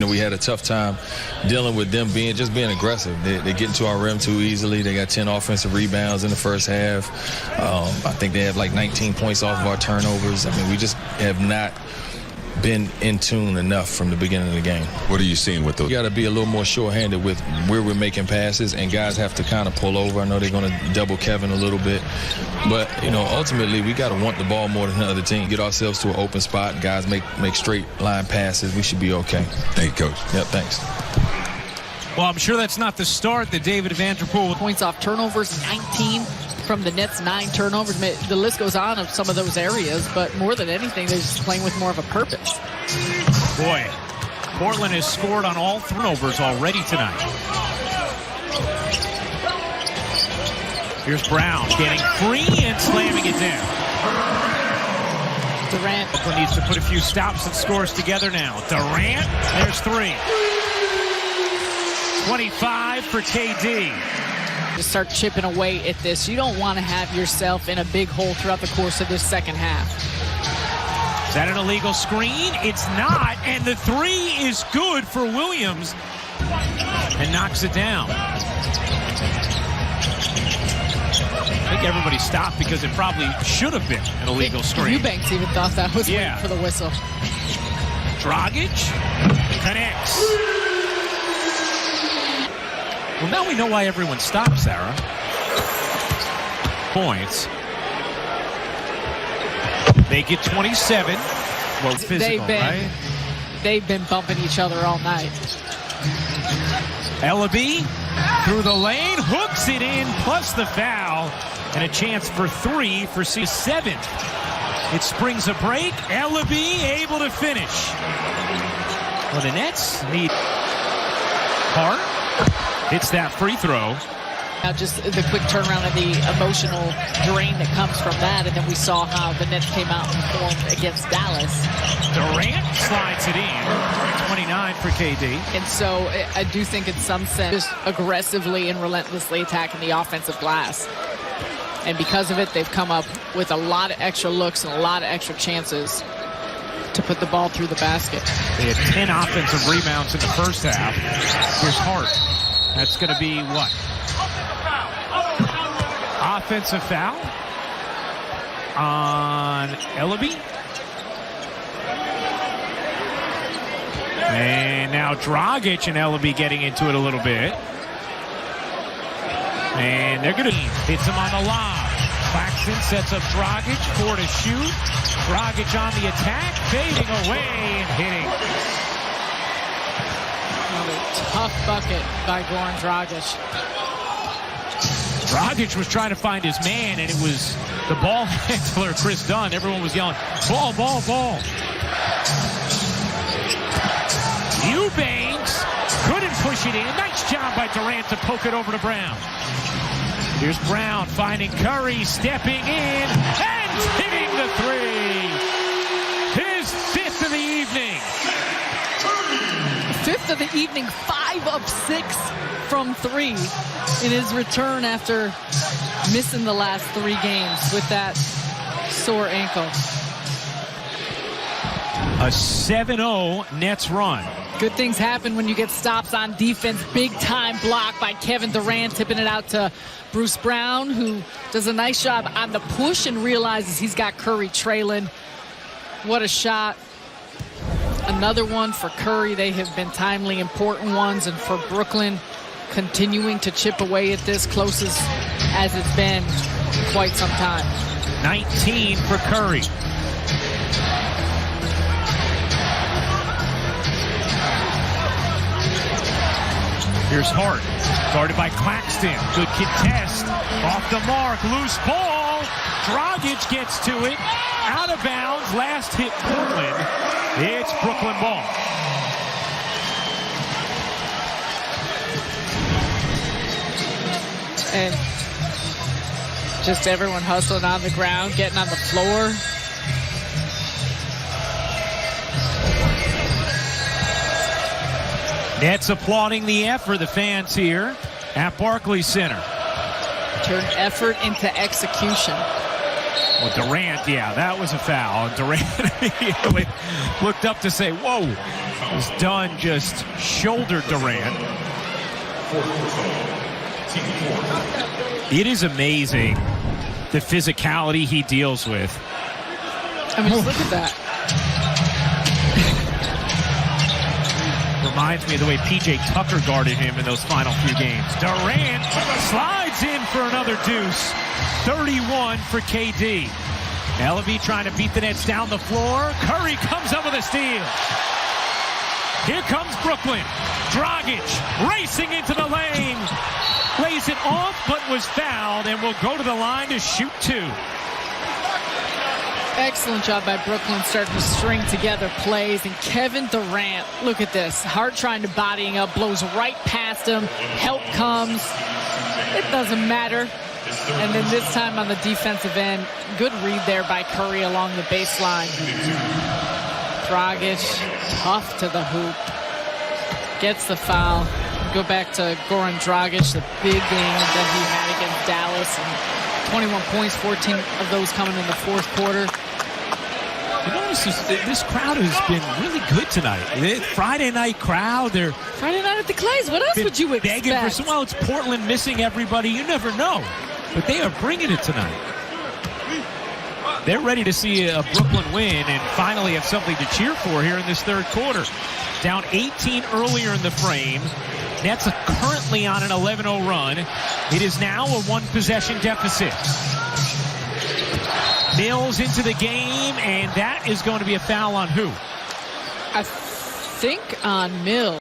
we had a tough time dealing with them being aggressive. They get into our rim too easily. They got 10 offensive rebounds in the first half. I think they have like 19 points off of our turnovers. I mean, we just have not been in tune enough from the beginning of the game. What are you seeing with those? You got to be a little more sure-handed with where we're making passes, and guys have to kind of pull over. I know they're going to double Kevin a little bit, but ultimately we got to want the ball more than the other team. Get ourselves to an open spot. Guys make straight line passes. We should be okay. Thank you, Coach. Yep, thanks. Well, I'm sure that's not the start that David Vanderpool. Points off turnovers, 19 from the Nets, 9 turnovers. The list goes on of some of those areas, but more than anything, they're just playing with more of a purpose. Boy, Portland has scored on all turnovers already tonight. Here's Brown getting free and slamming it down. Durant needs to put a few stops and scores together now. Durant, there's 3. 25 for KD. To start chipping away at this. You don't want to have yourself in a big hole throughout the course of this second half. Is that an illegal screen? It's not, and the 3 is good for Williams and knocks it down. I think everybody stopped because it probably should have been an illegal screen. Eubanks even thought that was waiting for the whistle. Dragic connects. Well, now we know why everyone stopped, Sarah. Points. They get 27. Well, physical, right? They've been bumping each other all night. Ellaby through the lane, hooks it in, plus the foul, and a chance for 3 for C7. It springs a break. Ellaby able to finish. Well, the Nets need Hart. Hits that free throw. Now just the quick turnaround and the emotional drain that comes from that, and then we saw how the Nets came out and performed against Dallas. Durant slides it in. 29 for KD. And so I do think in some sense, just aggressively and relentlessly attacking the offensive glass. And because of it, they've come up with a lot of extra looks and a lot of extra chances to put the ball through the basket. They had 10 offensive rebounds in the first half. Here's Hart. That's going to be what? Offensive foul on Ellaby. And now Dragic and Ellaby getting into it a little bit. And they're going to hits him on the lob. Claxton sets up Dragic, 4 to shoot. Dragic on the attack, fading away and hitting. Another tough bucket by Goran Dragic. Dragic was trying to find his man, and it was the ball handler, Chris Dunn. Everyone was yelling, ball, ball, ball. Eubanks couldn't push it in. Nice job by Durant to poke it over to Brown. Here's Brown finding Curry, stepping in, and hitting the 3. His 5th of the evening. 5th of the evening, 5 of 6 from 3 in his return after missing the last 3 games with that sore ankle. A 7-0 Nets run. Good things happen when you get stops on defense. Big time block by Kevin Durant, tipping it out to Bruce Brown, who does a nice job on the push and realizes he's got Curry trailing. What a shot. Another one for Curry. They have been timely, important ones. And for Brooklyn, continuing to chip away at this, closest as it's been in quite some time. 19 for Curry. Here's Hart, guarded by Claxton. Good contest, off the mark, loose ball. Dragic gets to it, out of bounds, last hit Portland. It's Brooklyn ball. And just everyone hustling on the ground, getting on the floor. Nets applauding the effort, the fans here at Barclays Center. Turn effort into execution. Well, Durant, yeah, that was a foul. Durant immediately looked up to say, whoa. is done, just shouldered Durant. It is amazing the physicality he deals with. I mean, just look at that. Reminds me of the way P.J. Tucker guarded him in those final few games. Durant slides in for another deuce. 31 for KD. Ellaby trying to beat the Nets down the floor. Curry comes up with a steal. Here comes Brooklyn. Dragic racing into the lane. Lays it off, but was fouled and will go to the line to shoot 2. Excellent job by Brooklyn starting to string together plays. And Kevin Durant, look at this. Hart trying to body him up, blows right past him. Help comes. It doesn't matter. And then this time on the defensive end, good read there by Curry along the baseline. Dragic, tough to the hoop. Gets the foul. Go back to Goran Dragic, the big game that he had against Dallas. And 21 points, 14 of those coming in the fourth quarter. You notice this crowd has been really good tonight. Friday night crowd. They're Friday night at the Clays. What else would you expect? Begging for well, it's Portland missing everybody. You never know. But they are bringing it tonight. They're ready to see a Brooklyn win and finally have something to cheer for here in this third quarter. Down 18 earlier in the frame. Nets are currently on an 11-0 run. It is now a one-possession deficit. Mills into the game, and that is going to be a foul on who? I think on Mills.